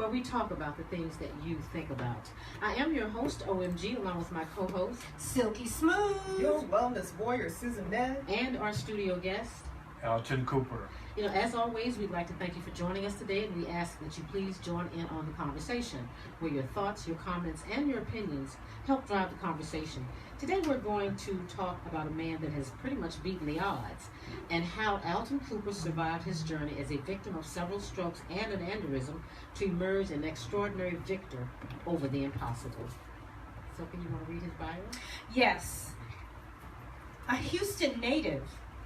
where we talk about the things that you think about. I am your host, OMG, along with my co-host, Silky Smooth, your wellness warrior, Susan Ned, and our studio guest, Alton Cooper. As always, we'd like to thank you for joining us today, and we ask that you please join in on the conversation, where your thoughts, your comments, and your opinions help drive the conversation. Today we're going to talk about a man that has pretty much beaten the odds, and how Alton Cooper survived his journey as a victim of several strokes and an aneurysm to emerge an extraordinary victor over the impossible. So can you want to read his bio? Yes. A Houston native,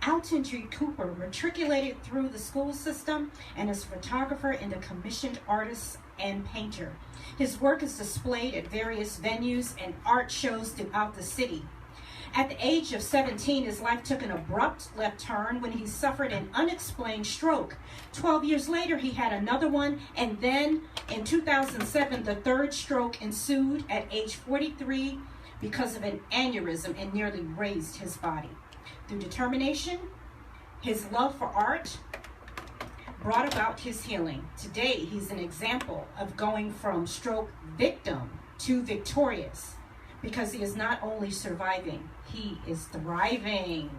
Alton G. Cooper matriculated through the school system and is a photographer and a commissioned artist and painter. His work is displayed at various venues and art shows throughout the city. At the age of 17, his life took an abrupt left turn when he suffered an unexplained stroke. 12 years later, he had another one, and then in 2007, the third stroke ensued at age 43 because of an aneurysm and nearly razed his body. Through determination, his love for art brought about his healing. Today, he's an example of going from stroke victim to victorious, because he is not only surviving, he is thriving.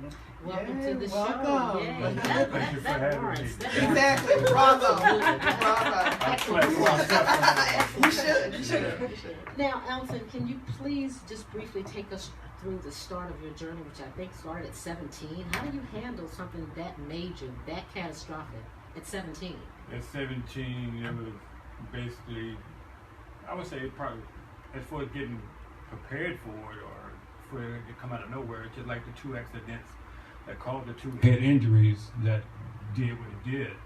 Welcome to the welcome. show. Yay. Thank you for having me. Exactly. Bravo. Bravo. You should. Now, Alton, can you please just briefly take us through the start of your journey, which I think started at 17? How do you handle something that major, that catastrophic at 17? At 17, it was basically, I would say probably, as far as getting prepared for it or for it to come out of nowhere, it's just like the two accidents that caused the two head injuries that did what it did.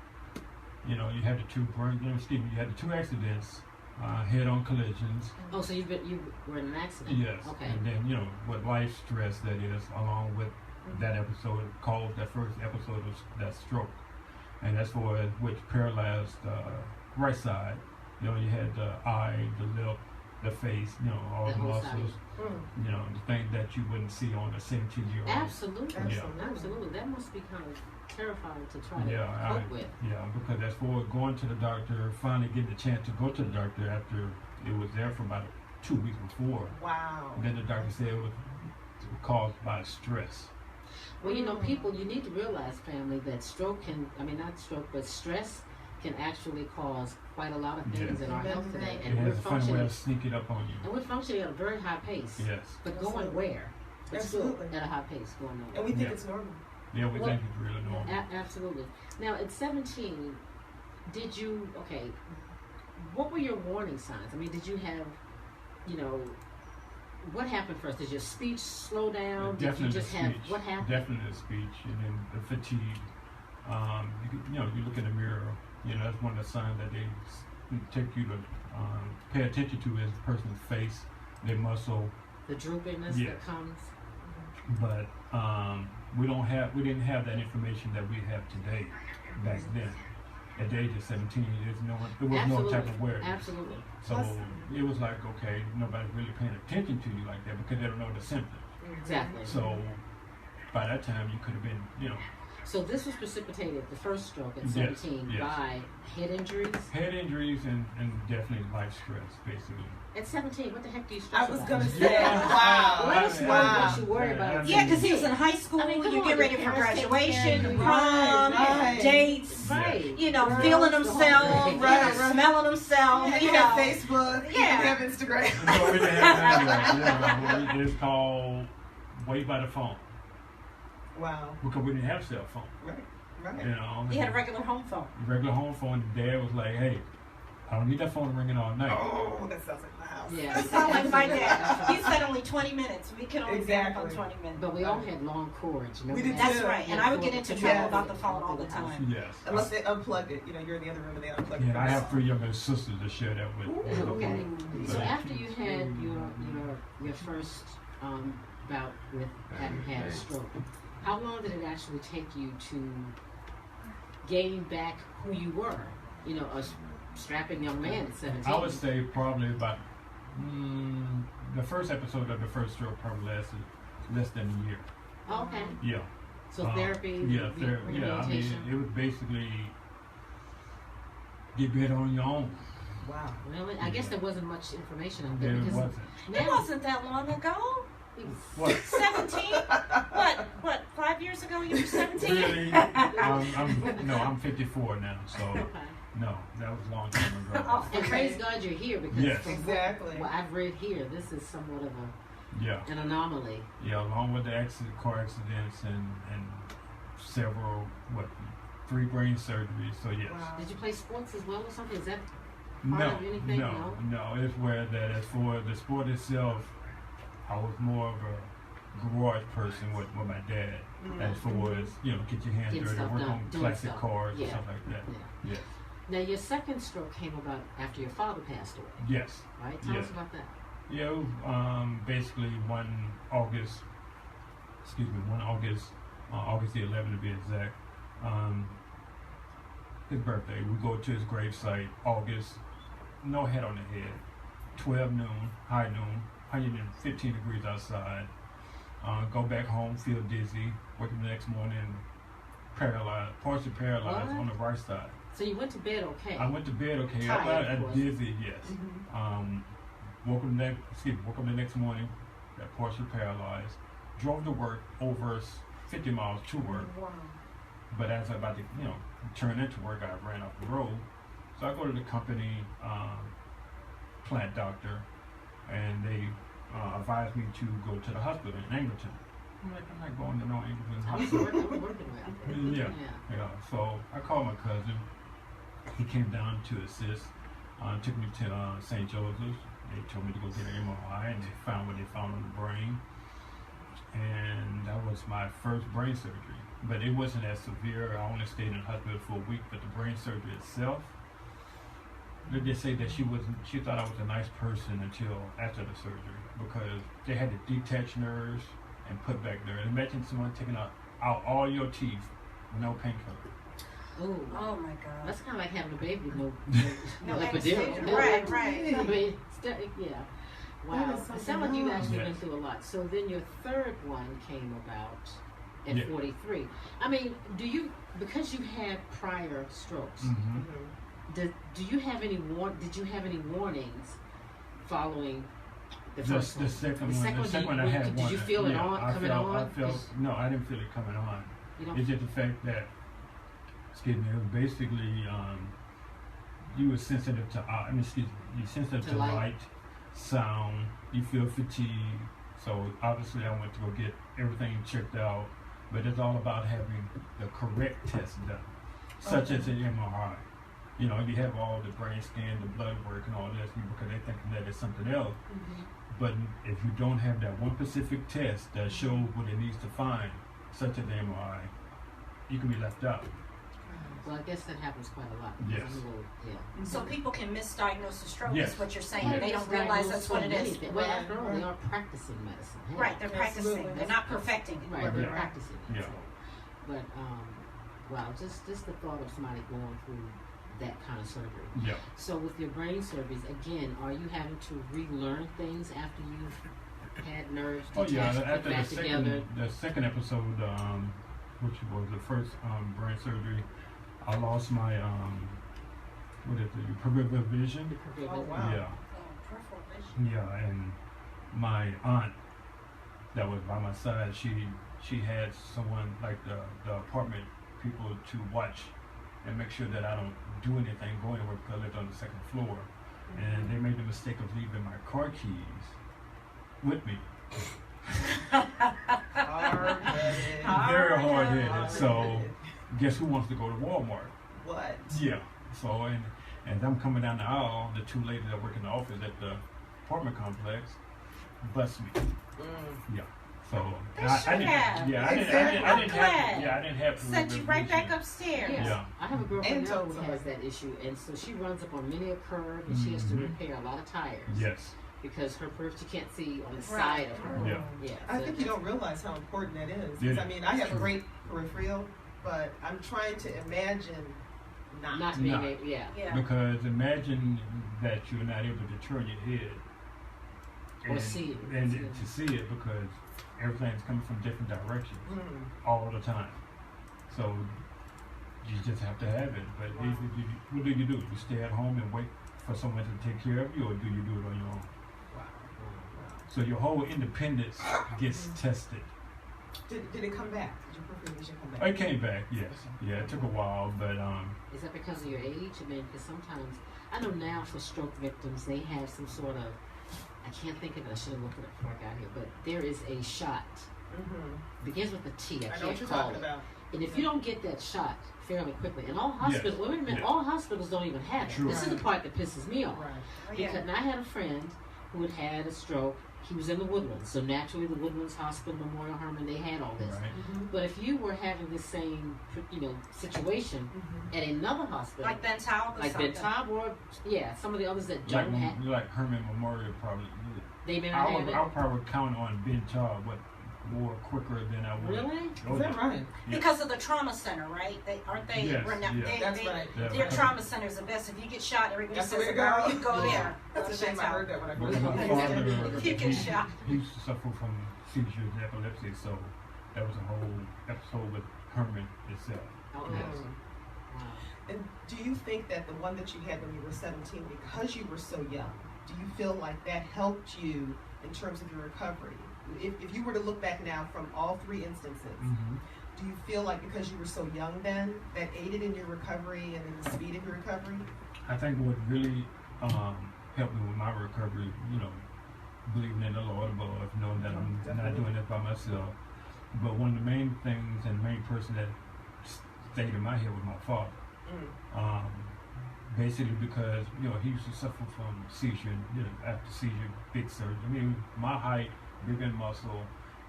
You had the two you had the two accidents, head-on collisions. Oh, so you were in an accident? Yes. Okay. And then, what life stress that is, along with that episode, caused that first episode of that stroke. And that's for which paralyzed right side. You had the eye, the lip, the face, all the muscles. The things that you wouldn't see on a 17-year-old. Absolutely. Yeah. Absolutely. That must be kind of terrifying to try to cope with. Yeah, because that's for going to the doctor, finally getting the chance to go to the doctor after it was there for about 2 weeks before. Wow. And then the doctor said it was caused by stress. Well, people, you need to realize, family, that stress can actually cause quite a lot of things in our health today. And it has a funny way of sneaking up on you. And we're functioning at a very high pace. Yes. But going where? But Absolutely. Still at a high pace going on. And we think it's normal. Yeah, we think it's really normal. Absolutely. Now, at 17, what were your warning signs? Did you have, what happened first? Did your speech slow down? Did you just have, what happened? Definitely the speech, and then the fatigue. You look in the mirror, that's one of the signs that they take you to pay attention to is the person's face, their muscle. The droopiness that comes. But we didn't have that information that we have today back then. At the age of 17, there was no type of awareness. Absolutely. So it was like, okay, nobody's really paying attention to you like that because they don't know the symptoms. Exactly. So by that time, you could have been, So this was precipitated, the first stroke at 17, yes. by head injuries? Head injuries and definitely life stress, basically. At 17, what the heck do you stress I was about? going to say, wow. Let us know what you worry about. Yeah, because he was in high school, you get ready for graduation, prom, dates, Right. feeling himself, smelling himself, You have Facebook, you have Instagram. No, we didn't have that. It's called Wait by the Phone. Wow. Because we didn't have cell phone. Right. He had a regular home phone. Regular home phone. Dad was like, hey, I don't need that phone ringing all night. Oh, that sounds like my house. Yeah. That sounds like my dad. He said only 20 minutes. We could only get on 20 minutes. But we all had long cords. We did That's too. right. And I would get into trouble about the phone all the time. Yes. Unless they unplugged it. You're in the other room and they unplugged it. Yeah, I have 3 younger sisters to share that with. Okay. So after you had your first bout with having had a stroke, how long did it actually take you to gain back who you were? A strapping young man at 17. I would say probably about the first episode of the first stroke probably lasted less than a year. Okay. Yeah. So therapy, it was basically get better on your own. Wow. Really? I guess Yeah. there wasn't much information on There there because wasn't. It now wasn't that long ago. What? 17? What? 5 years ago you were 17? Really? I'm 54 now, so Okay. no, that was a long time ago. Oh. And praise God you're here because Yes. from Exactly. what I've read here, this is somewhat of Yeah, an anomaly. yeah. Along with the car accidents and several 3 brain surgeries. So yes. Wow. Did you play sports as well or something? Is that No, part of anything? no. It's where that as for the sport itself, I was more of a garage person with my dad. As far as get your hands Getting dirty, stuff work done, on doing classic stuff. cars Yeah. and stuff like that. Yeah. Yes, Now your second stroke came about after your father passed away, yes. right? Tell Yes. us about that. Yeah, it was, basically one August the 11th to be exact. His birthday. We go to his gravesite, August, no head on the head, 12 noon, high noon, 115 degrees outside. Go back home, feel dizzy, wake up the next morning, partially paralyzed What? on the right side. So you went to bed okay? I went to bed okay, Tired, of I course. dizzy, yes. Woke up the next morning, got partially paralyzed. Drove to work over 50 miles to work. Wow. But as I about to, turn into work, I ran off the road. So I go to the company plant doctor, and they advised me to go to the hospital in Angleton. I'm like, I'm not going to no Angleton I was hospital. working with Yeah. So I called my cousin. He came down to assist. Took me to St. Joseph's. They told me to go get an MRI, and they found what they found on the brain. And that was my first brain surgery. But it wasn't as severe. I only stayed in the hospital for a week. But the brain surgery itself, they did say that she thought I was a nice person until after the surgery, because they had to detach nerves and put back nerves. Imagine someone taking out all your teeth with no painkiller. Ooh. Oh my God. That's kind of like having a baby with no No epidural. anesthesia. Right, right. I mean, yeah. Wow. That is It something sounds like you've else. actually been Yes. through a lot. So then your third one came about at Yeah. 43. I mean, because you had prior strokes, Mm-hmm. did you have any warnings following the The first one? second The one, second the second one, one I had did one. you feel it yeah, I coming felt, on? I felt, no, I didn't feel it coming on. You don't- It's just the fact that, it was basically, you were sensitive to, you're sensitive To to light. light, sound, you feel fatigue. So obviously I went to go get everything checked out, but it's all about having the correct test done, such as an MRI. You have all the brain scan, the blood work and all this, because they think that it's something else. Mhm. But if you don't have that one specific test that shows what it needs to find, such as the MRI, you can be left out. Well, I guess that happens quite a lot. because Yes. I'm a little- yeah. So people can misdiagnose a stroke, Yes. is what you're saying. Yes. They don't realize that's what it is. Well, after all, they are practicing medicine. Hey. Right, they're practicing. Absolutely. They're not perfecting it. Right, they're Yeah. practicing it. Yeah. So. But wow, just the thought of somebody going through that kind of surgery. Yeah. So with your brain surgeries, again, are you having to relearn things after you've had nerves Oh yeah. detached, put After back together? the second episode, which was the first brain surgery, I lost my peripheral vision. Oh, wow. Yeah. Oh, peripheral vision. Yeah, and my aunt that was by my side, she had someone like the apartment people to watch and make sure that I don't do anything, go anywhere, because I lived on the second floor. And they made the mistake of leaving my car keys with me. Hard-headed. Very hard-headed. Hard-headed. So guess who wants to go to Walmart? What? Yeah. So and I'm coming down the aisle, the two ladies that work in the office at the apartment complex bust me. Yeah. So They should have. Yeah, I didn't Exactly. have. I'm glad. Yeah, I didn't have. Sent you right back up. upstairs. Yes. Yeah. I have a girlfriend And now told who somebody. has that issue, and so she runs up on many a curve, and she has to Mhm. repair a lot of tires. Yes. Because her peripheral, she can't see on the Right. side of her. Yeah. Yeah. I so think you don't realize how important that is. 'Cause, Yeah. I mean, I have great peripheral, but I'm trying to imagine not being Not. able. Yeah. Yeah. Because imagine that you're not able to turn your head Or see it. and See it. to see it, because everything's coming from different directions Mm. all the time. So you just have to have it. But Wow. what do? You stay at home and wait for someone to take care of you, or do you do it on your own? Wow. So your whole independence gets tested. Did it come back? Did your peripheral vision come back? It came back, yes. Yeah, it took a while, but Is that because of your age? I mean, because sometimes, I know now for stroke victims, they have some sort of, I can't think of it, I should have looked it up before I got here, but there is a shot. Begins with a T, I I know can't what you're call talking it. about. And if you don't get that shot fairly quickly, and all hospitals, Yes. wait a minute, Yeah. all hospitals don't even have it. True. This is the part that pisses me off. Right. Oh, yeah. Because and I had a friend who had a stroke. He was in the Woodlands, so naturally the Woodlands Hospital, Memorial Hermann, they had all this. right. But if you were having the same, situation at another hospital, Like Ben Taub or like something. Ben Taub or some of the others that don't have, Like Herman Memorial probably. they may not have it. I probably count on Ben Taub, but more quicker than I would. Really? Oh, Is that yeah. right? Yeah. Because of the trauma center, right? Aren't they? Yes, renowned? yeah. That's right. Yeah, Their because- trauma centers the best. If you get shot, everybody That's the says, way to go. "You go Yeah. there." That's a shame I heard that when I Because first my heard father, that. You get shot. he used to suffer from seizures and epilepsy, so that was a whole episode with Herman itself. Okay. Yes. Wow. And do you think that the one that you had when you were 17, because you were so young, do you feel like that helped you in terms of your recovery? If you were to look back now from all three instances, do you feel like because you were so young then, that aided in your recovery and in the speed of your recovery? I think what really helped me with my recovery, believing in the Lord above, knowing that I'm not doing it by myself. But one of the main things and the main person that stayed in my head was my father. Basically because, he used to suffer from seizure, after seizure, big surgery. I mean, my height, big in muscle,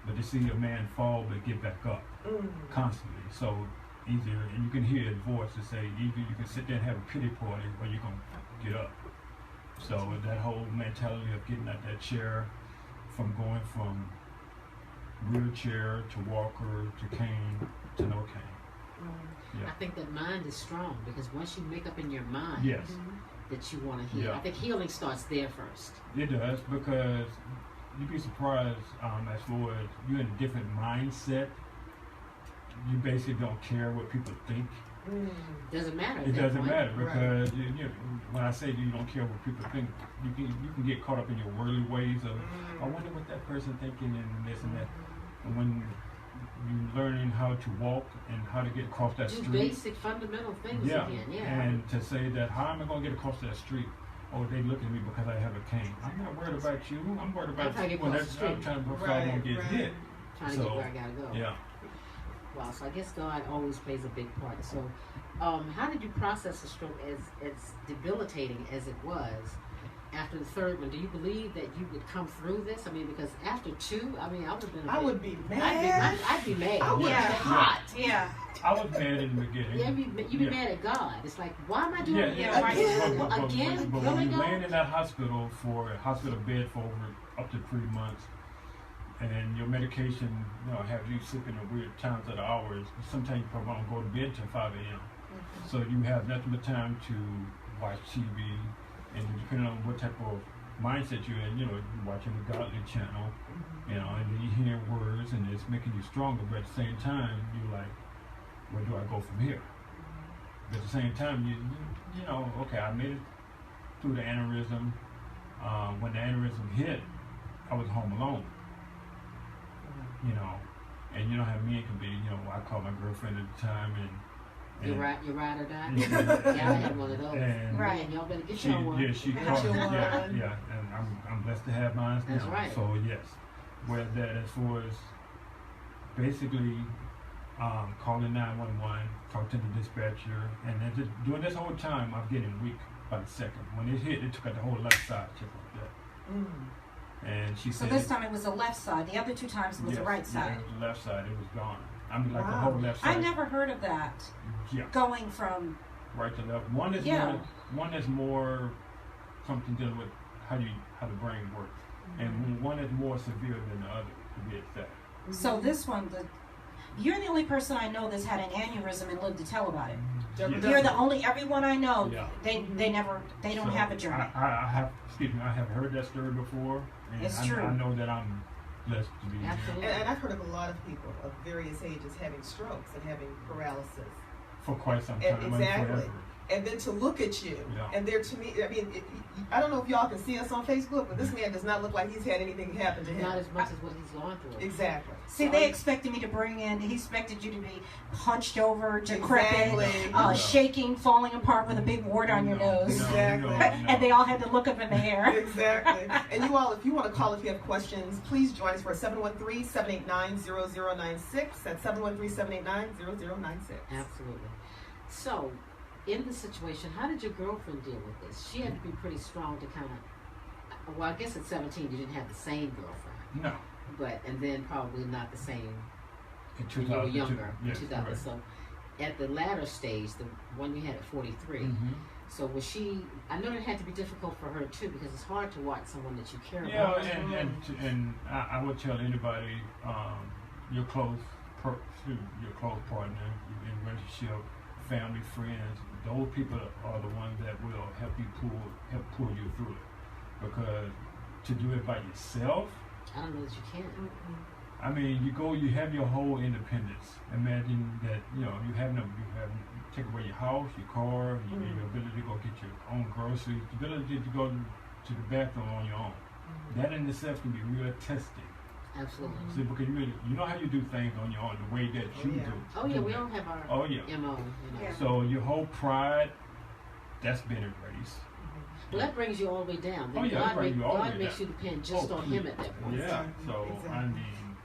but to see a man fall but get back up constantly. So either, and you can hear his voice to say, either you can sit there and have a pity party or you're going to get up. So that whole mentality of getting out that chair, from going from wheelchair to walker to cane to no cane. Yeah. I think that mind is strong because once you make up in your mind Yes, that you want to heal, Yeah. I think healing starts there first. it does, because you'd be surprised as far as you're in a different mindset. You basically don't care what people think. Doesn't matter. at It that doesn't point. matter because when I say you don't care what people think, you can get caught up in your worldly ways of, I wonder what that person thinking and this and that. And when you're learning how to walk and how to get across that Do street, basic fundamental things again. Yeah. and to say that how am I going to get across that street? Oh, they look at me because I have a cane. I'm not worried about you. I'm worried about I'm trying to get when across the I'm street. trying to before I won't get hit. Trying to So, get where I gotta go. Yeah. Wow. So I guess God always plays a big part. So, how did you process the stroke as debilitating as it was? After the third one, do you believe that you would come through this? I mean, because after two, I would have been. I would be mad. I'd be mad. I would Yeah. be hot. Yeah. I was mad in the beginning. Yeah, you'd be mad at God. It's like, why am I doing it? yeah, right. Again? But Really, when you God? land in that hospital for a hospital bed for up to 3 months, and your medication, have you sleeping at weird times of the hours. Sometimes you probably won't go to bed till 5 a.m. So you have nothing but time to watch TV, and depending on what type of mindset you're in, you're watching the godly channel, and then you're hearing words, and it's making you stronger. But at the same time, you're like, where do I go from here? But at the same time, okay, I made it through the aneurysm. When the aneurysm hit, I was home alone. And you know how men can be. I called my girlfriend at the time, and You ride or die? Yeah. Yeah, I had one of those. And Right. Y'all better get she, your one. yeah, she Get called. your Yeah, one. yeah, and I'm blessed to have mine That's now. right. So yes, where that as far as basically calling 911, talking to the dispatcher, and then just during this whole time, I'm getting weak by the second. When it hit, it took out the whole left side, just like that. And she So said, this time it was the left side. The other two times it was the yes, right side. Yeah, it was the left side. It was gone. I mean, like the Wow. whole left side. I never heard of that. Yeah, Going from right to left. One is more something dealing with how the brain works, and one is more severe than the other, to be exact. so this one, you're the only person I know that's had an aneurysm and lived to tell about it. Yes. You're the only everyone I know. Yeah. They don't So, have a journey. I have heard that story before, and It's I true. know that I'm blessed to be here. Absolutely. And I've heard of a lot of people of various ages having strokes and having paralysis. For quite some And time, exactly. forever. and then to look at you, Yeah. and there to me, I mean, I don't know if y'all can see us on Facebook, but this man does not look like he's had anything happen to him. Not as much as what he's gone through. Exactly. See, they expected me to bring in. He expected you to be hunched over, decrepit, Exactly. shaking, falling apart with a big wart on your nose. Exactly. And they all had to look up in the air. Exactly. And you all, if you want to call if you have questions, please join us for 713-789-0096. That's 713-789-0096. Absolutely. So, in the situation, how did your girlfriend deal with this? She had to be pretty strong to kind of, well, I guess at 17 you didn't have the same girlfriend. No. And then probably not the same In when you were 2000, younger, yes, 2000. right. So, at the latter stage, the one you had at 43, Mhm. so was she, I know it had to be difficult for her too, because it's hard to watch someone that you care Yeah, about. and I would tell anybody, your close partner in relationship, family, friends, those people are the ones that will help pull you through it. Because to do it by yourself, I don't know that you can. I mean, you have your whole independence. Imagine that, you have take away your house, your car, your ability to go get your own groceries, the ability to go to the bathroom on your own. That in itself can be real testing. Absolutely. See, because you know how you do things on your own, the way that you do. Oh yeah, we all have our Oh yeah. MO. Yeah. So your whole pride, that's been erased. Well, that brings you all the way down. Then Oh, yeah, that brings you all the God way makes down. you depend just on Him at that point. Yeah. So Exactly. I mean,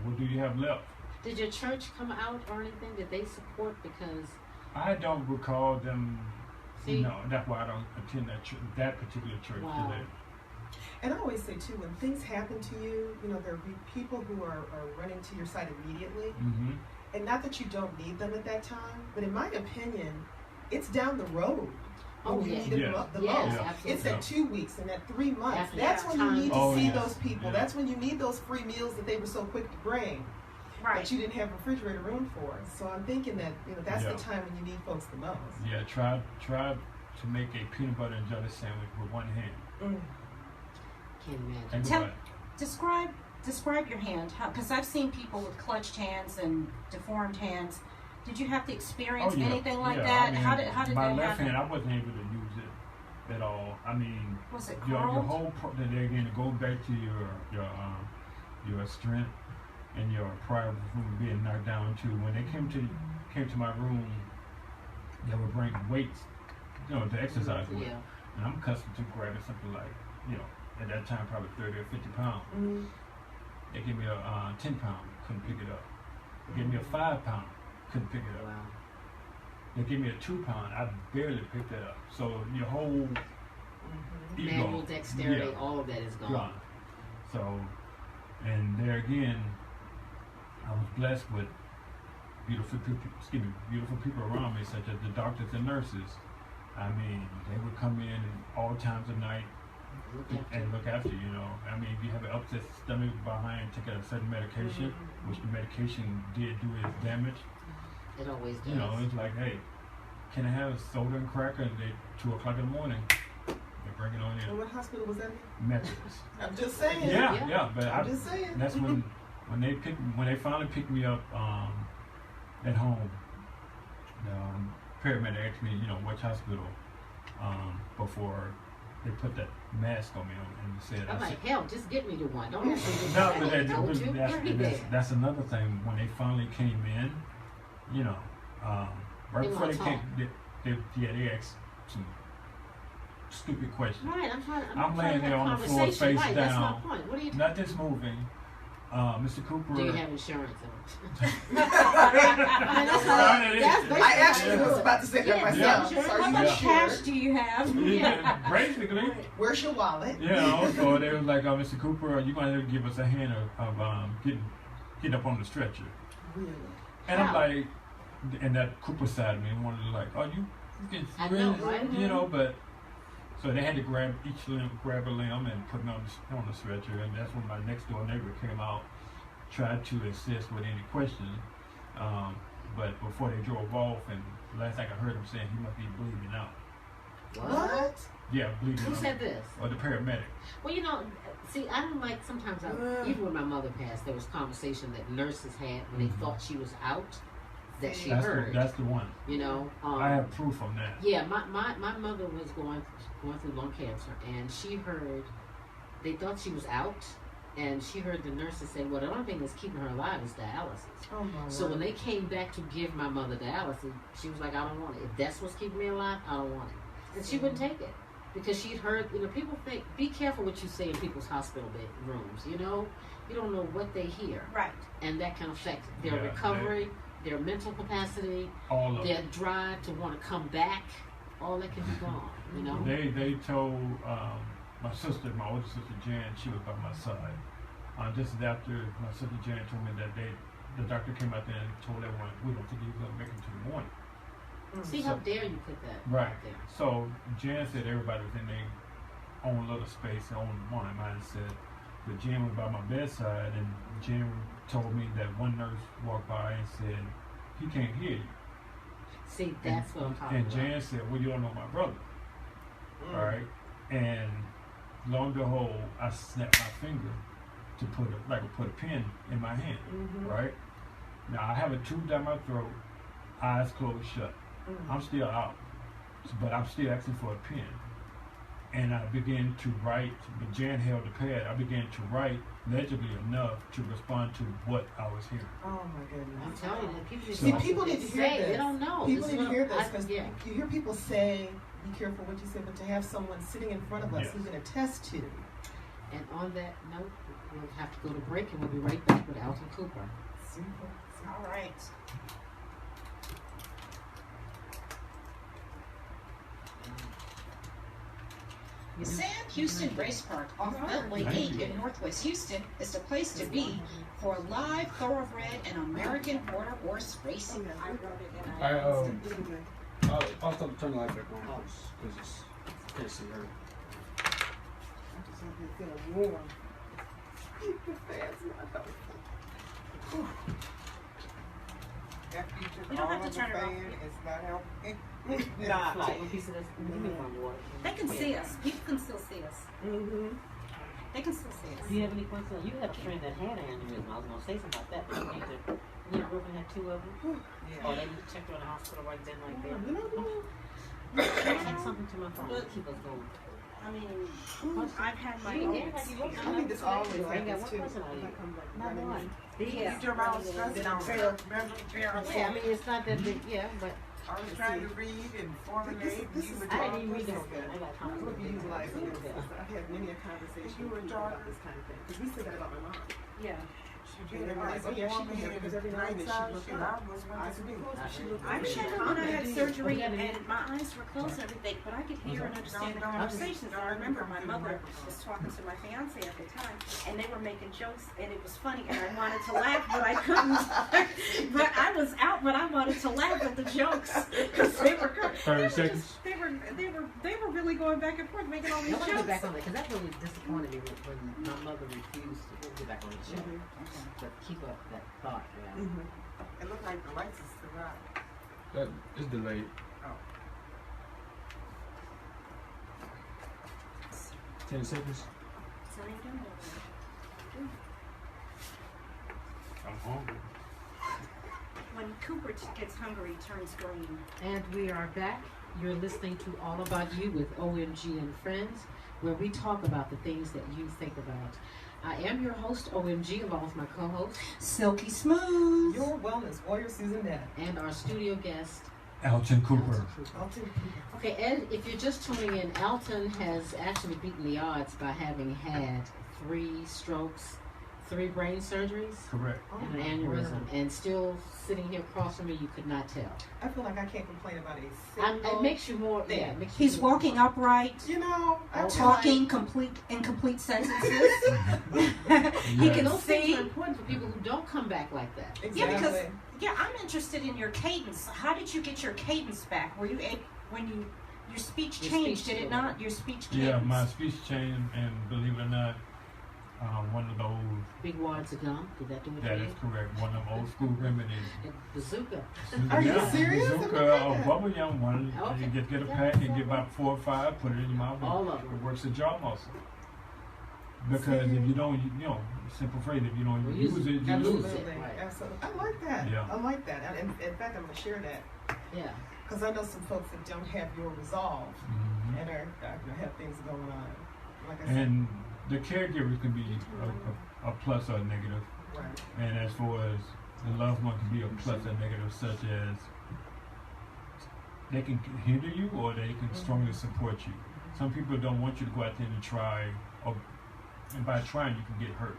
what do you have left? Did your church come out or anything? Did they support? Because I don't recall them. See? No, that's why I don't attend that particular church Wow. today. And I always say too, when things happen to you, there'll be people who are running to your side immediately. Mm-hmm. And not that you don't need them at that time, but in my opinion, it's down the road. Oh, when you yeah. need them Yes. the Yes, most. absolutely. It's that 2 weeks and that 3 months. After That's that when time. you need to Oh, see yes. those people. Yeah. That's when you need those free meals that they were so quick to bring, but you didn't have refrigerator room for. So I'm thinking that that's Yeah. the time when you need folks the most. Yeah, try to make a peanut butter and jelly sandwich with one hand. can't imagine. And Tell- what? Describe your hand, because I've seen people with clutched hands and deformed hands. Did you have to experience Oh, yeah. anything like Yeah, that? I mean, how did my that left happen? hand, I wasn't able to use it at all. I mean, Was it your curled? whole then again, it goes back to your strength and your pride from being knocked down too. When they came to my room, they would bring weights, to exercise with. Yeah. And I'm accustomed to grabbing something like, at that time probably 30 or 50 pounds. They gave me a 10 pound, couldn't pick it up. They gave me a 5 pound, couldn't pick it up. Wow. They gave me a 2 pound, I barely picked it up. So your whole ego, Manual dexterity, yeah, all of that is gone. gone. So, and there again, I was blessed with beautiful people around me, such as the doctors and nurses. I mean, they would come in all times of night and look after you. I mean, if you have an upset stomach behind taking a certain medication, which the medication did do its damage, It always does. it's like, hey, can I have a soda and cracker? And they 2 o'clock in the morning, they bring it on And in. what hospital was that in? Methodist. I'm just saying. Yeah, but I'm just saying. that's when they finally picked me up at home. The paramedic asked me, which hospital, before they put that mask on me and said, I'm I like, hell, just get me to one. Don't ask me to no, do but that. I told you. that's another thing. When they finally came in, right They before wanna they came, they asked some stupid questions. Right, I'm trying I'm to laying have there a on the floor, conversation. face Right, that's my down, point. What are you nothing's moving. Mr. Cooper. Do you have insurance? I actually was about to say that myself. Yeah. So How are you much sure? cash do you have? Yeah, basically. Where's your wallet? So they was like, Mr. Cooper, you're going to give us a hand of getting up on the stretcher. Really? And I'm How? like, and that Cooper side of me wanted to like, you can I really, know, right? but so they had to grab a limb and put me on the stretcher, and that's when my next door neighbor came out, tried to assist with any questions, but before they drove off, and last thing I heard him saying, he must be bleeding out. What? Yeah, bleeding Who out. said this? Or the paramedic. Well, see, I don't like sometimes, even when my mother passed, there was conversation that nurses had when they thought she was out that she That's heard. that's the one. You know, I have proof on that. Yeah, my mother was going through lung cancer, and she heard, they thought she was out, and she heard the nurses say, well, the only thing that's keeping her alive is dialysis. Oh my So word. when they came back to give my mother dialysis, she was like, I don't want it. If that's what's keeping me alive, I don't want it. And she wouldn't take it. Because she'd heard, people think, be careful what you say in people's hospital bed rooms, you know? You don't know what they hear. Right. And that can affect their Yeah, recovery, their mental capacity, All of their it. drive to want to come back. All that can be gone, you know? They told my sister, my older sister Jan, she was by my side. Just after my sister Jan told me that the doctor came out there and told everyone, we don't think he's going to make it to the morning. See how dare you put that Right. out there. So Jan said everybody was in their own little space, their own mindset. But Jan was by my bedside, and Jan told me that one nurse walked by and said, he can't hear you. See, that's what I'm talking And about. Jan said, well, you don't know my brother. Mm. All right. And lo and behold, I snapped my finger to put a pin in my hand. Mhm. Right. Now I have a tube down my throat, eyes closed shut. Mm. I'm still out, but I'm still asking for a pen. And I began to write, but Jan held the pad. I began to write legibly enough to respond to what I was hearing. Oh my goodness. I'm telling you, people just See, don't people know what need to they hear say. this. They don't know. People This need is to what hear this I- because yeah. you hear people say, be careful what you say, but to have someone sitting in front of us Yes. who can attest to. And on that note, we'll have to go to break, and we'll be right back with Alton Cooper. Super. All right. Sam Houston Race Park off Beltway 8 in Northwest Houston is the place to be for live thoroughbred and American quarter horse racing. I'll stop turn the light back on because it's can't see her. I just want to feel warm. The fans not helpful. After you took You don't all have to of the turn it off. fan, it's not helping. Like one piece of this. Give me one more. They can see us. People can still see us. Mm-hmm. They can still see us. Do you have any questions? You have a friend that had an aneurysm. I was going to say something about that. But you think that, Griffin had two of them? Yeah. Oh, they checked her in the hospital right then, like that. You know what? Take something to my phone to keep us going. I mean, I've had my You moments. did, like, I think this always You ain't got happens one too. person out here. Like I'm like Not running one. in. Yeah. You talking about stressing out. Yeah, I mean, it's not that big, yeah, but I was trying to read and formulate. This and is you were I didn't even read talking. the whole thing. I got I'm comments. going to be utilizing this. I've had many a conversation You were with people about talking. this kind of thing. Because we said that about my mom. Yeah. And they were like, oh yeah, she can have it because every now and then she looked up. Eyes would be closed, but she looked I up. remember when I had surgery and my eyes were closed and everything, but I could hear and understand the conversations. I remember my mother was talking to my fiance at the time, and they were making jokes, and it was funny, and I wanted to laugh, but I couldn't. But I was out, but I wanted to laugh at the jokes because they were good. 30 seconds. They were really going back and forth, making all I these want to get back jokes. on that because that really disappointed me when my mother refused to get back on the show. But keep up that thought, yeah. Mm-hmm. It looked like the lights is still out. That is delayed. Oh. 10 seconds. So they do know that. I'm hungry. When Cooper gets hungry, he turns green. And we are back. You're listening to All About You with OMG and Friends, where we talk about the things that you think about. I am your host, OMG, along with my co-host Silky smooth. Your wellness warrior, Susan Nett. and our studio guest, Alton Cooper. Alton Cooper. Alton Cooper. Okay, Ed, if you're just tuning in, Alton has actually beaten the odds by having had 3 strokes, 3 brain surgeries, Correct. and an aneurysm, and still sitting here across from me, you could not tell. I feel like I can't complain about a It single makes you more, yeah, it makes you He's more- walking upright, You know, I feel talking in complete sentences. He Yes. can Those things see. are important for people who don't come back like that. Like, Yeah, because exactly. I'm interested in your cadence. How did you get your cadence back? Were you when your speech Your changed? speech Did it changed. not? Your speech cadence. Yeah, my speech changed, and believe it or not, one of those, Big wads of gum, did that do it that for is you? correct, one of them old school remedies. And bazooka. Are you Yeah, serious Bazooka about or that? bubble yum one. Okay. You get a pack and get about 4 or 5, put it in your mouth. All of them. It works the jaw muscle. Because if you don't, simple phrase, if you don't Well, use it, you gotta lose lose it. it. Absolutely, Right. absolutely. I like that. Yeah. I like that. And in fact, I'm going to share that Yeah. because I know some folks that don't have your resolve Mhm. and have things going on. Like I said, And the caregivers can be a plus or a negative. right. And as far as the loved one can be a plus or negative, such as they can hinder you or they can strongly support you. Some people don't want you to go out there and try, and by trying you can get hurt.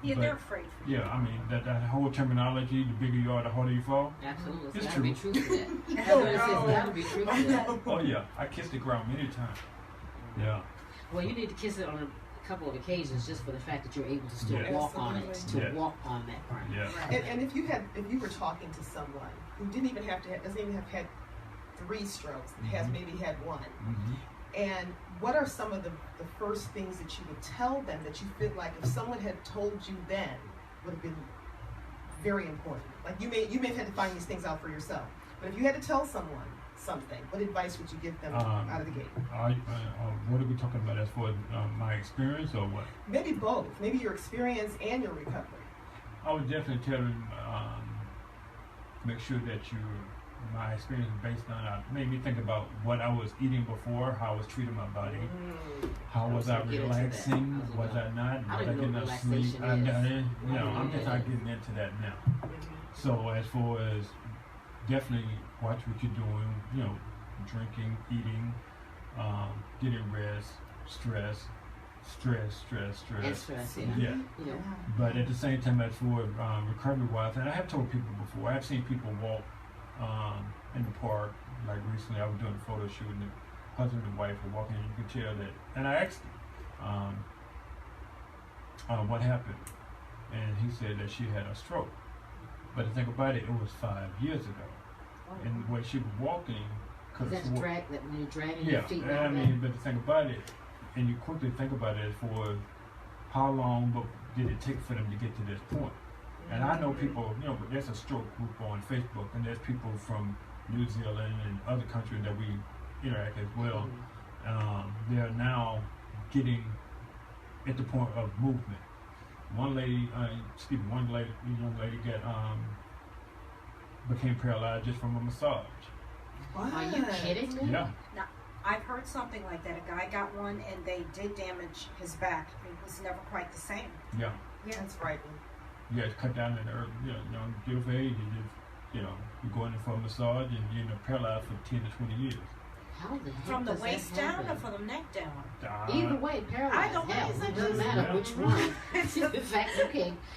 Yeah, But- they're afraid. Yeah, I mean that whole terminology, the bigger you are, the harder you fall. Absolutely. It's There's gotta be true. truth to that. That's Oh, what it says. no. Gotta be truth to that. Oh yeah, I kissed the ground many times. Yeah, Well, you need to kiss it on a couple of occasions just for the fact that you're able to still Yes. walk on it, Absolutely. to walk on that ground. yeah. And if you were talking to someone who didn't even have to doesn't even have had 3 strokes, has Mhm. maybe had 1, Mm-hmm. and what are some of the first things that you would tell them that you feel like if someone had told you then would have been very important? Like you may have had to find these things out for yourself, but if you had to tell someone something, what advice would you give them out of the gate? What are we talking about as far as my experience or what? Maybe both. Maybe your experience and your recovery. I would definitely tell them, make sure that my experience is based on, made me think about what I was eating before, how I was treating my body, how was I Get into that. relaxing, I was was I about- not, I was don't I even getting know enough what sleep? relaxation I'm is. just not getting into that now. So as far as definitely watch what you're doing, drinking, eating, getting rest, stress. And stress, yeah. Yeah. Yeah. But at the same time, as for recovery-wise, and I have told people before, I've seen people walk in the park. Like recently, I was doing a photo shoot, and the husband and wife were walking, and you could tell that. And I asked him what happened, and he said that she had a stroke. But the thing about it, it was 5 years ago, and when she was walking, Is that the drag, that when you're dragging yeah, your feet and I like mean, but the thing about it, and you quickly think about it for how long did it take for them to get to this point? And I know people, there's a stroke group on Facebook, and there's people from New Zealand and other countries that we interact as well. They are now getting at the point of movement. One young lady became paralyzed just from a massage. What? Are you kidding me? Yeah. I've heard something like that. A guy got one and they did damage his back. It was never quite the same. Yeah. That's frightening. You guys cut down in the early, beautiful age. You just, you go in there for a massage and you're paralyzed for 10 to 20 years. How the heck From the does that waist down or happen? from the neck down? Either way, paralyzed. Either way, Hell, it's it like doesn't just- matter Yeah. which one. In fact,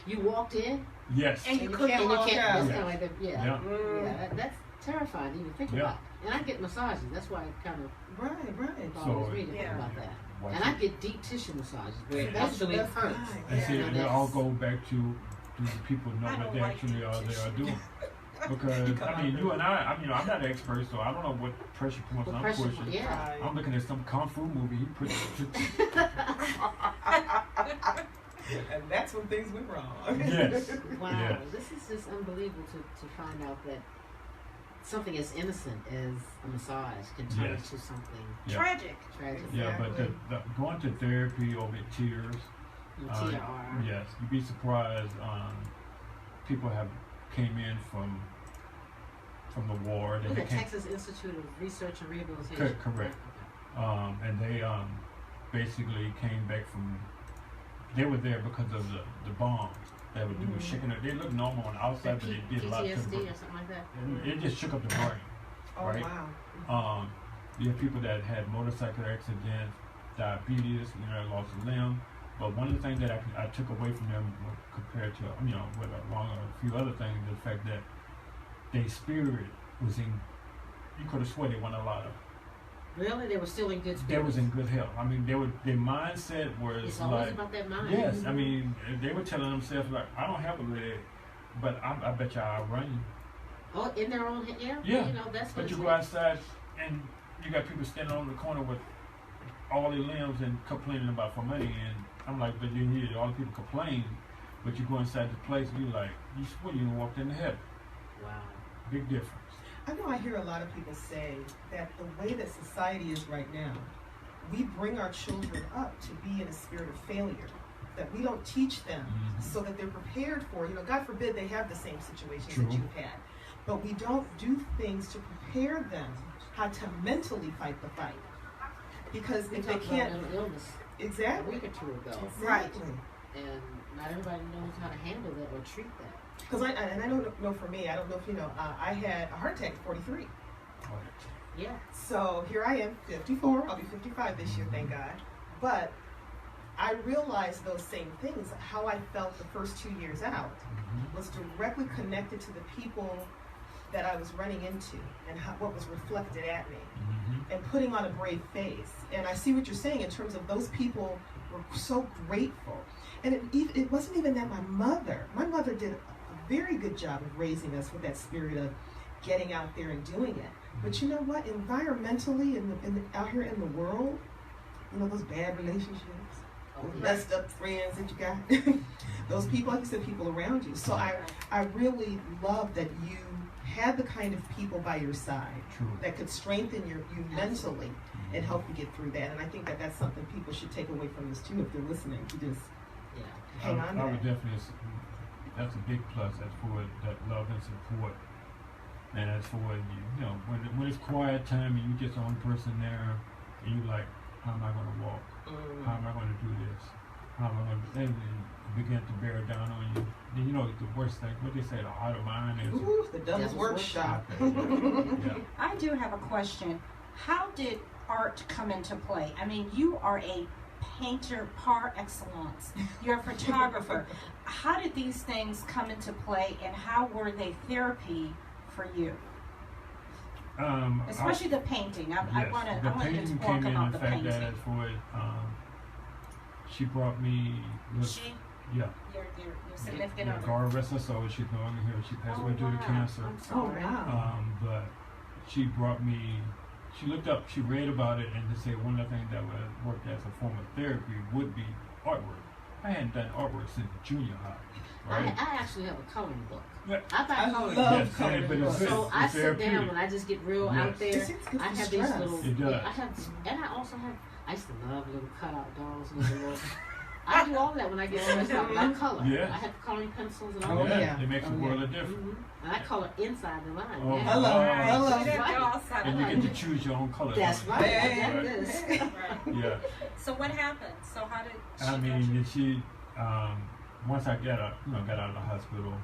you walked in Yes. And you And you couldn't can't and you walk can't. out. That's Yeah. kind of like that. Yeah. Yeah. That's terrifying to even think Yeah. about. And I get massages. That's why I kind of Right. always So, read to think yeah. about that. Watch And I it. get deep tissue massages where it That's- actually that's hurts. nice. And see, Yeah. it all go back to do the people know I what don't they like actually deep are they tissue. are doing. Because you and I'm not an expert, so I don't know what pressure points Well, I'm pressure, pushing. yeah. Right. I'm looking at some kung fu movie. He put And that's when things went wrong. yes. Wow, Yes. this is just unbelievable to find out that something as innocent as a massage can turn Yes. into something Yeah. Tragic. tragic. Yeah, but going to therapy over tears. TR. Yes, you'd be surprised. People came in from the war. What's They the came, Texas Institute of Research and Rehabilitation? Correct. And they basically came back from. They were there because of the bombs that were doing shaking it. They looked normal on the outside, but they did a lot to the PTSD brain. or something like that. And it just shook up the brain. Oh, Right. wow. You have people that had motorcycle accidents, diabetes, lost a limb. But one of the things that I took away from them compared to, along a few other things, is the fact that their spirit was in, you could have sworn they won a lot of. Really? They were still in good spirits? They was in good health. I mean, their mindset was It's always like, about that mind. yes, I mean, they were telling themselves, like, I don't have a leg, but I bet you I'll run you. Oh, in their own yeah. Yeah. That's what But it's you go like. outside and you got people standing on the corner with all their limbs and complaining about for money. And I'm like, but you hear all the people complain, but you go inside the place and you're like, you swear you walked into heaven. Wow. Big difference. I know I hear a lot of people say that the way that society is right now, we bring our children up to be in a spirit of failure, that we don't teach them so that they're prepared for, God forbid they have the same situations True. that you've had. But we don't do things to prepare them how to mentally fight the fight. Because We if they talked about can't, mental illness a exactly, week or two ago, exactly. and not everybody knows how to handle that or treat that. Because I don't know for me, I don't know if you know, I had a heart attack at 43. Yeah. So here I am, 54. I'll be 55 this year, thank God. But I realized those same things. How I felt the first 2 years out was directly connected to the people that I was running into and what was reflected at me, and putting on a brave face. And I see what you're saying in terms of those people were so grateful. And it wasn't even that my mother did a very good job of raising us with that spirit of getting out there and doing it. But you know what? Environmentally, out here in the world, those bad relationships, those messed up friends that you got, those people, like you said, people around you. So I really love that you had the kind of people by your side that could strengthen you mentally and help you get through that. And I think that that's something people should take away from this too, if they're listening, to just hang on to I would that. definitely, that's a big plus. That's for that love and support. And as for when it's quiet time and you just the only person there, and you like, how am I going to walk? How am I going to do this? How am I going to? And begin to bear down on you. Then the worst thing. What they say, the heart of mine is. Ooh, the devil's workshop. Yeah. I do have a question. How did art come into play? I mean, you are a painter par excellence. You're a photographer. How did these things come into play, and how were they therapy for you? Especially the painting. I want to talk about the painting. That as for it, she brought me. Yeah. Your significant other. God rest her soul. She's no longer here. She passed away due to cancer. I'm sorry. But she brought me. She looked up. She read about it, and to say one of the things that would work as a form of therapy would be artwork. I hadn't done artwork since junior high. Right? I actually have a coloring book. Yeah. I buy coloring love books. coloring but it's books. good. So I It's sit down therapeutic. when I just get real out there. It's good I for have these stress. little. It does. I have, and I also have. I used to love little cutout dolls and little. I do all that when I get stressed out. But I color. Yes. I have coloring pencils and all Oh, that. yeah. It makes a world of difference. And I color inside the line. Oh, yeah. Hello, wow. hello. That's right. And you get to choose your own color. That's right. I got Right. this. Yeah. So what happened? So how did she I mean, she once I got out of the hospital,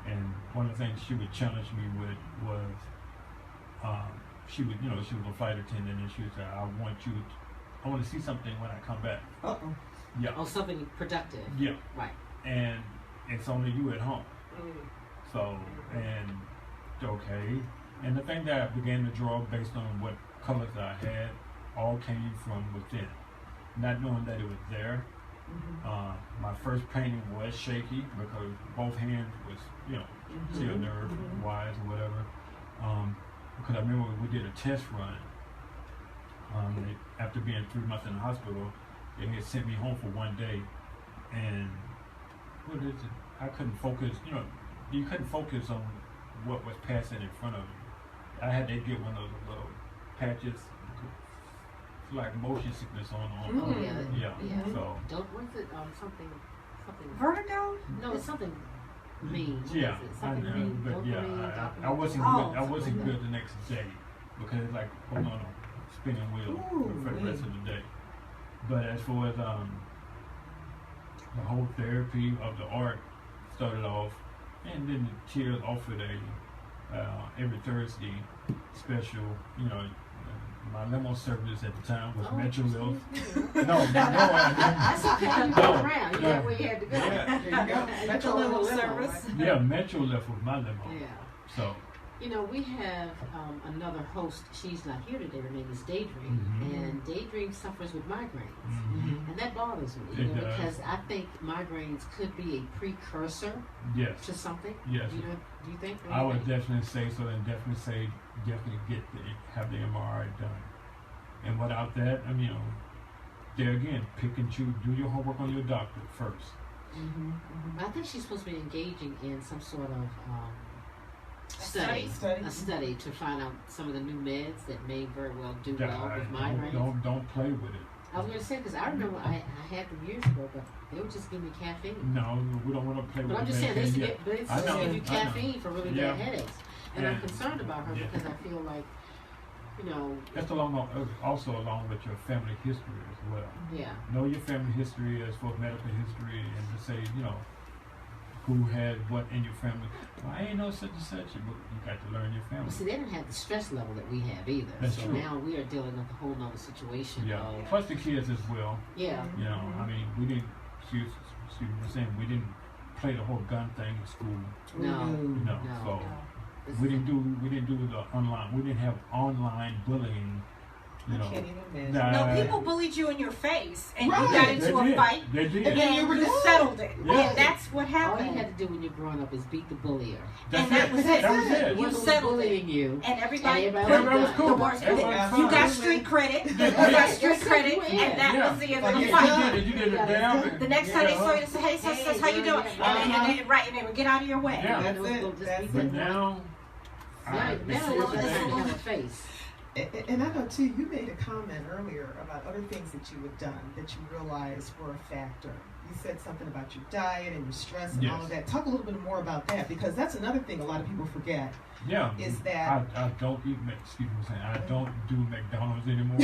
and one of the things she would challenge me with was, she was a flight attendant, and she would say, I want to see something when I come back. Uh-oh. Yeah. Oh, something productive. Yeah. Right. And it's only you at home. So, and okay. And the thing that I began to draw based on what colors I had all came from within. Not knowing that it was there. My first painting was shaky because both hands was, still nerve wise or whatever. Because I remember we did a test run. After being 3 months in the hospital, they had sent me home for one day, and what is it? I couldn't focus. You couldn't focus on what was passing in front of you. I had to get one of those little patches, like motion sickness on. Oh yeah. Yeah. So. What's it? Something. vertigo? No, it's something mean. What Yeah, is it? I Something know, mean. but yeah, Dopamine, I wasn't Oh, good. I wasn't something good like the next day because it's like hold on a spinning wheel for the rest of the day. But as far as the whole therapy of the art started off, and then the Tears offered a every Thursday special. My limo service at the time was Metro Lift. That's okay. You go around. You No. got where you had to go. Yeah. There you go. Metro Limo service. right? Yeah, Metro Lift was my limo. Yeah. So We have another host. She's not here today. Her name is Daydream, and Daydream suffers with migraines, and that bothers me. It does. Because I think migraines could be a precursor yes, to something. yes. Do you think? I would definitely say so, and definitely have the MRI done. And without that, there again, pick and choose. Do your homework on your doctor first. I think she's supposed to be engaging in some sort of study Study. a study to find out some of the new meds that may very well do well with Don't, migraines. don't play with it. I was going to say, because I remember I had them years ago, but they would just give me caffeine. No, we don't want to play with But I'm the just saying, they used to medication. get, they used I to know, give you I know. caffeine for really Yeah. bad headaches. And I'm And- concerned about her yeah. because I feel like, you know, That's also along with your family history as well. yeah. Know your family history as for medical history, and to say, who had what in your family. Well, I ain't know such and such, but you got to learn your family. Well, see, they didn't have the stress level that we have either. That's so true. now we are dealing with a whole nother situation Yeah. of, Plus the kids as well. yeah. I mean, we didn't. Excuse me, I'm saying we didn't play the whole gun thing in school. No. No. No. So we didn't do the online. We didn't have online bullying. I can't even imagine. Nah. No, people bullied you in your face, and Right. you got They into a did. fight, They did. And then you and were you done. settled it. Yeah. And that's what All you happened. had to do when you're growing up is beat the bullier. That's and that was it. That was The it. one You who was settled bullying you. And everybody, Everybody was cool. the worst. Everybody was You fine. got street credit. You Yeah. got Yes, street sir, credit, you were. and that Yeah. was the end Like of the you fight. You did it damn. The next time they saw you, they say, "Hey, sisters, how you doing?" And they would get out of your way. Yeah. That's It was it. just That's beat But them. now, Now the it's kids just today- have a face. And I know too, you made a comment earlier about other things that you had done that you realized were a factor. You said something about your diet and your stress and all Yes. of that. Talk a little bit more about that, because that's another thing a lot of people forget. Yeah. Is that- I don't eat excuse me, I'm saying I don't do McDonald's anymore.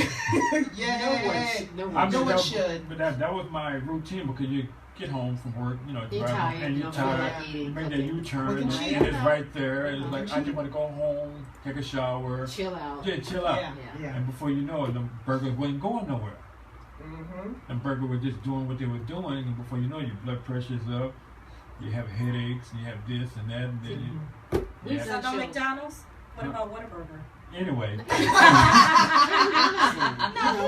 Yay! No I one mean, No one that- should. But that was my routine, because you get home from work, You're drive tired, and you you're don't feel tired. like You eating. make that Okay. U-turn, We can and cheat. it's right there. It's We like can I cheat. just want to go home, take a shower, Chill out. yeah, chill out. Yeah, yeah. And before you know it, the burgers wasn't going nowhere. Mm-hmm. And burger were just doing what they were doing, and before you know it, your blood pressure's up. You have headaches, and you have this and that, and then We've you, So done no shows. McDonald's? What about Whataburger? anyway. No,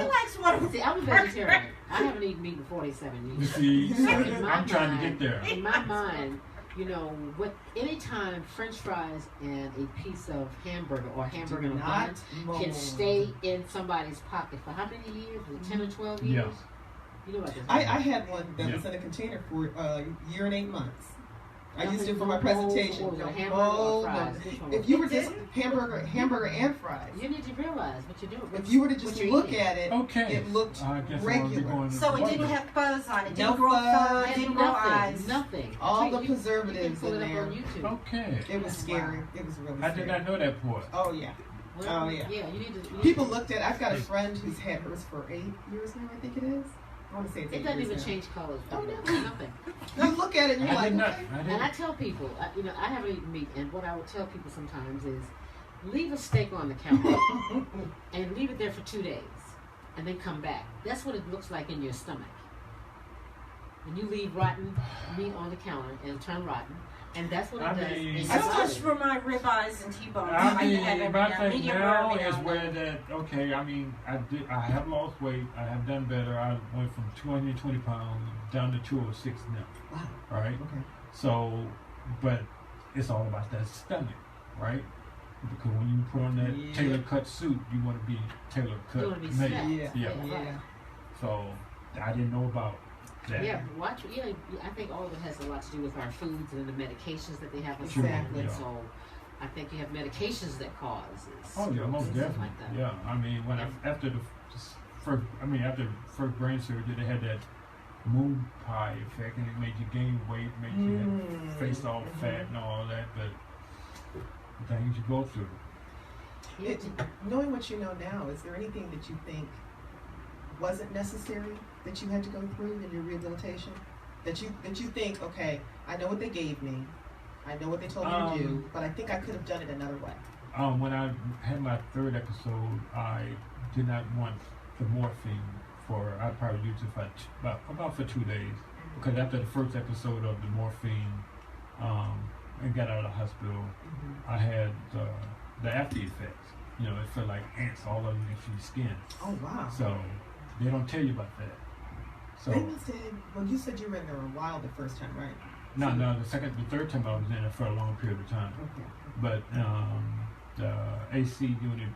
he likes Whataburger. See, I'm a vegetarian. I haven't eaten meat in 47 You years. see, So in my I'm trying to mind- get there. In my mind, anytime French fries and a piece of hamburger or hamburger and a bun can stay in somebody's pocket for how many years? Was it 10 or 12 years? Yeah. You know what this I is. had one that was Yeah. in a container for a year and 8 months. I Nothing used it for my but presentation. bowl, or was it No, hamburger or bowl, fries? no. Which one If was you it? were just hamburger and fries. You need to realize what you're doing. If you were to what just you're look eating. at it, Okay. it looked I guess regular. So it didn't have fuzz on it. Didn't No grow fuzz. fuzz. It Didn't had grow nothing. eyes. Nothing. All You the can preservatives pull in it up there. on YouTube. Okay. It was scary. It was really I scary. did not know that part. Oh yeah. Well, Oh, yeah. Yeah, you need to. People looked at. I've got a friend who's had hers for 8 years now. I think it is. I want to say it's 8 It doesn't years even now. change colors. Oh, no. Nothing. You look at it and you're I like, did not. okay. I And I didn't. tell people, I haven't eaten meat, and what I would tell people sometimes is, leave a steak on the counter and leave it there for 2 days, and then come back. That's what it looks like in your stomach. When you leave rotten meat on the counter, it'll turn rotten, and that's what it I does. mean- in So your much body. for my ribeyes and T-bones. I like to mean, have every my now. thing Medium now rare every is now and where then. that, okay, I mean, I have lost weight, I have done better, I went from 220 pounds down to 206 now, Wow. right? Okay. So, but it's all about that stomach, right? Because when you put on that Yeah. tailor cut suit, you want to be tailor cut You wanna be made. snapped. Yeah. Yeah. Yeah. So I didn't know about that. Yeah, watch. Yeah, I think all of it has a lot to do with our foods and the medications that they have us Exactly. on. And Yeah. so, I think you have medications that cause this. Oh yeah, most and stuff definitely. like that. Yeah, I mean when after the first brain surgery, they had that moon pie effect, and it made you gain weight, made you have face all fat and all that. But the things you go through. It, knowing what you know now, is there anything that you think wasn't necessary that you had to go through in your rehabilitation? That you think, okay, I know what they gave me, I know what they told me to do, but I think I could have done it another way. When I had my third episode, I did not want the morphine I probably used it for about for 2 days, because after the first episode of the morphine, and got out of the hospital, I had the after effects. You know, it felt like ants all over your skin. Oh wow. So they don't tell you about that. So They must have, well, you said you were in there a while the first time, right? no, the third time I was in it for a long period of time. Okay. But the AC unit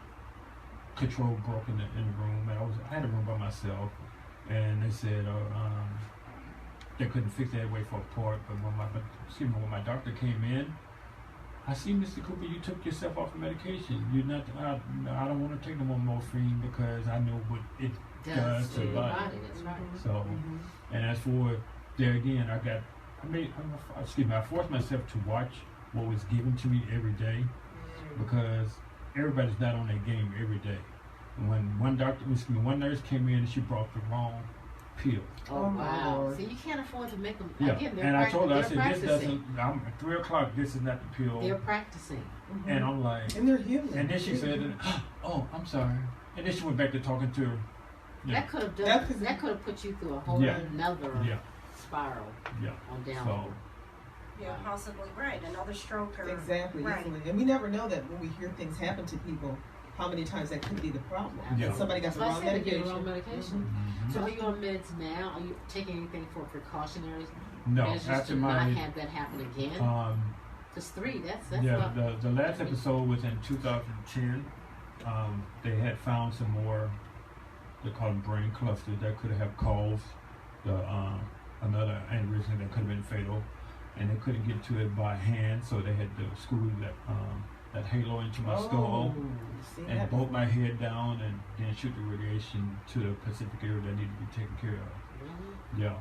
control broke in the room, and I had a room by myself, and they said they couldn't fix that, wait for a part. But when my doctor came in, I see, Mr. Cooper, you took yourself off of medication. You're not. I don't want to take no more morphine because I know what it does to the body. That's right. So, and as for there again, I forced myself to watch what was given to me every day because everybody's not on their game every day. And when one nurse came in and she brought the wrong pill. Oh, wow. So you can't afford to make them. Yeah, Again, and I told her, I said, practicing. this doesn't. I'm at 3 o'clock. This is not the pill. They're practicing. And I'm like, And they're human. and then she said, "Oh, I'm sorry." And then she went back to talking to her. That could have that could have put you through a whole another spiral on down. So, Yeah, possibly right. Another stroke or Exactly, right. easily. And we never know that when we hear things happen to people, how many times that could be the problem. Yeah. That somebody got the wrong medication. mhm. So are you on meds now? Are you taking anything for precautionary No, measures after to not my have that happen again? Because 3, that's yeah, not, the last episode was in 2010. They had found some more. They call them brain clusters that could have caused another aneurysm that could have been fatal, and they couldn't get to it by hand, so they had to screw that halo into my skull See and that? bolt my head down and then shoot the radiation to the Pacific area that needed to be taken care of. really? Yeah.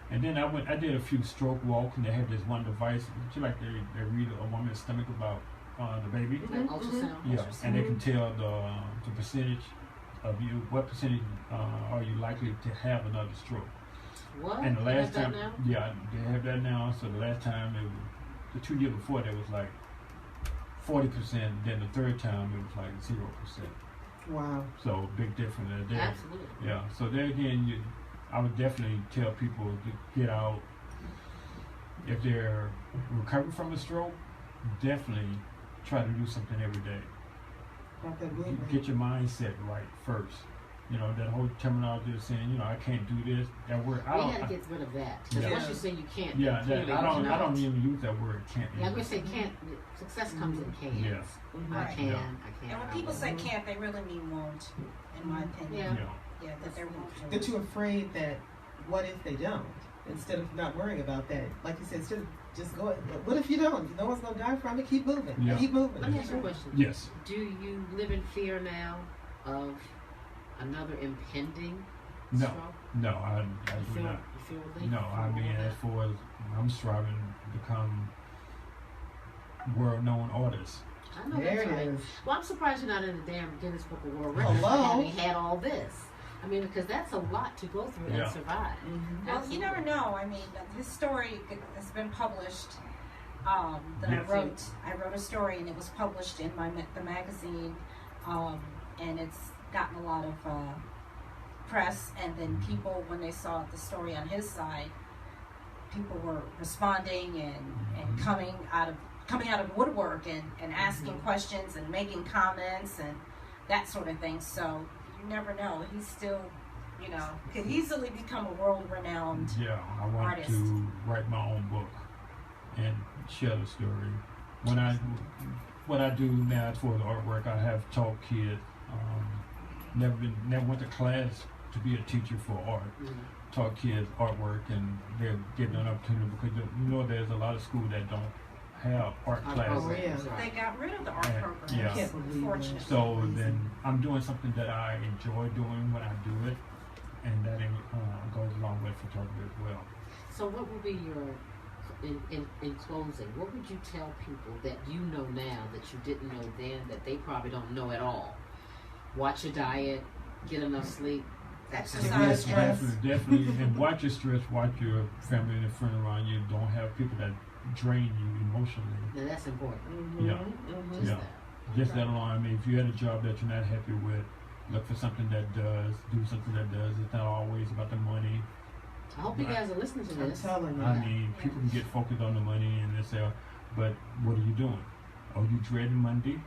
And then I did a few stroke walks, and they had this one device, just like they read a woman's stomach about the baby. Like ultrasound? Yeah, and they can tell the percentage of you, what percentage are you likely to have another stroke. What? And the You last have that time, now? yeah, they have that now. So the last time, the 2 years before, that was like 40%. Then the third time, it was like 0%. Wow. So big difference there. Absolutely. Yeah. So there again, I would definitely tell people to get out. If they're recovering from a stroke, definitely try to do something every day. Got that movement. Get your mindset right first. You know, that whole terminology of saying, I can't do this. That word, We got to get rid of that. Because Yeah. once you say you can't, yeah, then that, clearly I you don't cannot. even use that word. Can't. Yeah, I'm going to say can't. Success comes in cans. Yeah. Mhm. I Right. can, Yeah. I can. And when people say can't, they really mean won't, in my opinion. Yeah. Yeah, that they won't do They're it. too afraid that what if they don't? Instead of not worrying about that, like you said, instead of just going, what if you don't? No one's gonna die from it. Keep moving. Yeah. Keep moving. Let me ask you a question. Yes. Do you live in fear now of another impending No. stroke? No, I You do feel, not. you feel relief? No, I from mean, all as that? far as I'm striving to become world-known artist. I know There that's it right. is. Well, I'm surprised you're not in the damn Guinness Book of World Records for Hello? having had all this. I mean, because that's a lot to go through Yeah. and survive. Mhm. Well, you never know. I mean, his story has been published. That Yes. I wrote a story, and it was published in the magazine, and it's gotten a lot of press. And then people, when they saw the story on his side, people were responding and coming out of woodwork and asking questions and making comments and that sort of thing. So you never know. He's still, could easily become a world-renowned. Yeah, I want artist. to write my own book and share the story. What I do now for the artwork, I have taught kids. Never went to class to be a teacher for art. Taught kids artwork, and they're getting an opportunity because there's a lot of schools that don't have art Art classes. programs, yeah. right. They got rid of the art Yeah. programs. Yeah. Can't believe Unfortunately. that. So then I'm doing something that I enjoy doing when I do it, and that goes along with photography as well. So what would be your, in closing, what would you tell people that you know now that you didn't know then that they probably don't know at all? Watch your diet, get enough sleep, that kind of Exercise. thing. Yes. Definitely, and watch your stress, watch your family and friends around you. Don't have people that drain you emotionally. Now that's important. Mhm. Yeah. Mhm. Just Yeah. that. Just that alone. I mean, if you're at a job that you're not happy with, look for something that does. Do something that does. It's not always about the money. I hope you guys are listening to I'm this. telling you. I mean, people can get focused on the money and they say, but what are you doing? Are you dreading Monday?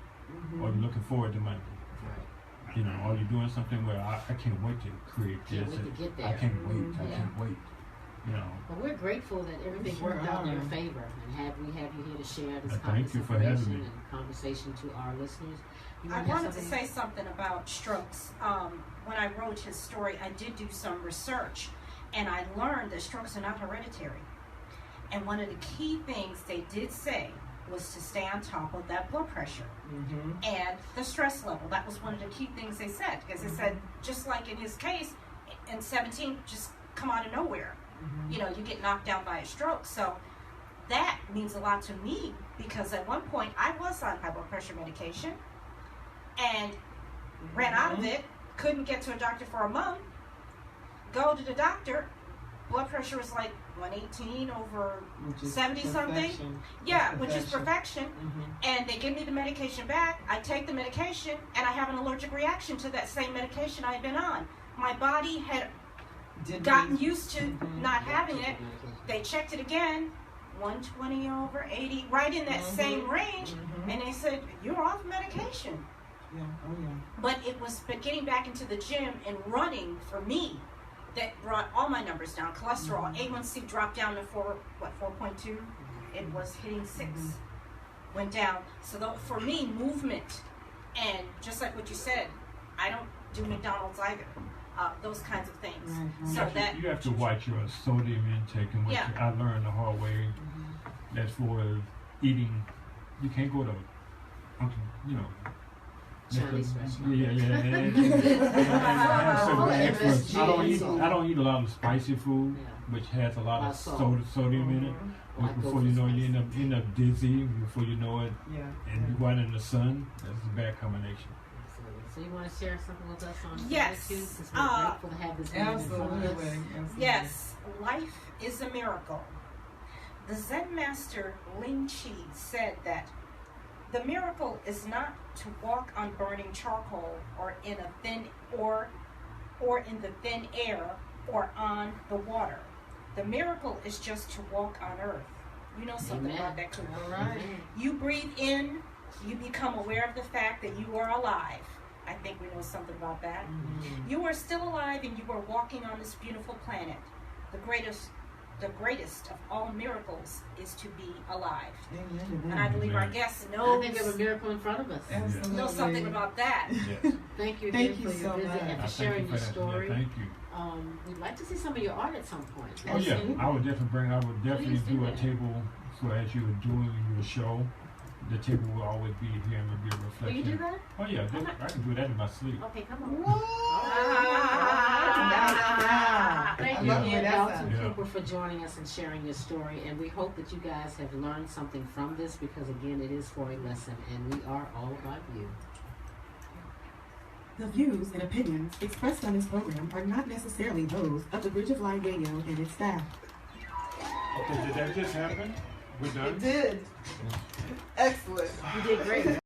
Or are you looking forward to Monday? Right. Are you doing something where I can't wait to create Can't this? wait to get there. I can't wait. I Yeah. can't wait. Well, we're grateful that everything Sure worked out in your are. favor, and we have you here to share this Thank you for having information me. and conversation to our listeners. You I wanna have wanted to something? say something about strokes. When I wrote his story, I did do some research, and I learned that strokes are not hereditary. And one of the key things they did say was to stay on top of that blood pressure Mm-hmm. and the stress level. That was one of the key things they said, because they said, just like in his case, in 17, just come out of nowhere. You know, you get knocked down by a stroke. So that means a lot to me, because at one point I was on high blood pressure medication and ran out of it, couldn't get to a doctor for a month. Go to the doctor, blood pressure was like 118 over 70 something. Yeah, which is perfection. And they give me the medication back. I take the medication and I have an allergic reaction to that same medication I had been on. My body had gotten used to not having it. They checked it again, 120 over 80, right in that same range, and they said, you're off medication. Yeah, oh yeah. But it was getting back into the gym and running for me that brought all my numbers down. Cholesterol, A1C dropped down to 4.2. It was hitting 6. Went down. So for me, movement, and just like what you said, I don't do McDonald's either. Those kinds of things. So that you have to watch your sodium intake, and what I learned the hard way. That's for eating. You can't go to, you know. Chinese restaurant. I don't eat a lot of spicy food, which has a lot of sodium in it. But before you know it, you end up dizzy. Before you know it, and you run in the sun. That's a bad combination. So you want to share something with us on Yes. gratitude, since we're grateful to have this meeting in front of us? Absolutely. Yes, life is a miracle. The Zen master Ling Chi said that the miracle is not to walk on burning charcoal or in a thin or in the thin air or on the water. The miracle is just to walk on earth. You know something about that, Cooper. All right. You breathe in, you become aware of the fact that you are alive. I think we know something about that. You are still alive and you are walking on this beautiful planet. The greatest of all miracles is to be alive. Amen. And I believe our guest I knows, think we have a miracle in front of us. Absolutely. knows something about that. Yes. Thank you Thank again you for your so visit much. and I for thank sharing you your for that. story. Yeah, thank you. We'd like to see some of your art at some point. Oh yeah, I would definitely Please do do a that. table. So as you were doing your show, the table will always be here and will be a Will reflection. you do that? Oh yeah, I can do that in my sleep. Okay, come on. Thank you I love again, that Alton sound. Yeah. Cooper, for joining us and sharing your story. And we hope that you guys have learned something from this, because again, it is for a lesson, and we are all about you. The views and opinions expressed on this program are not necessarily those of the Bridge of Light Radio and its staff. Okay, did that just happen? We're done? It did. Excellent. You did great.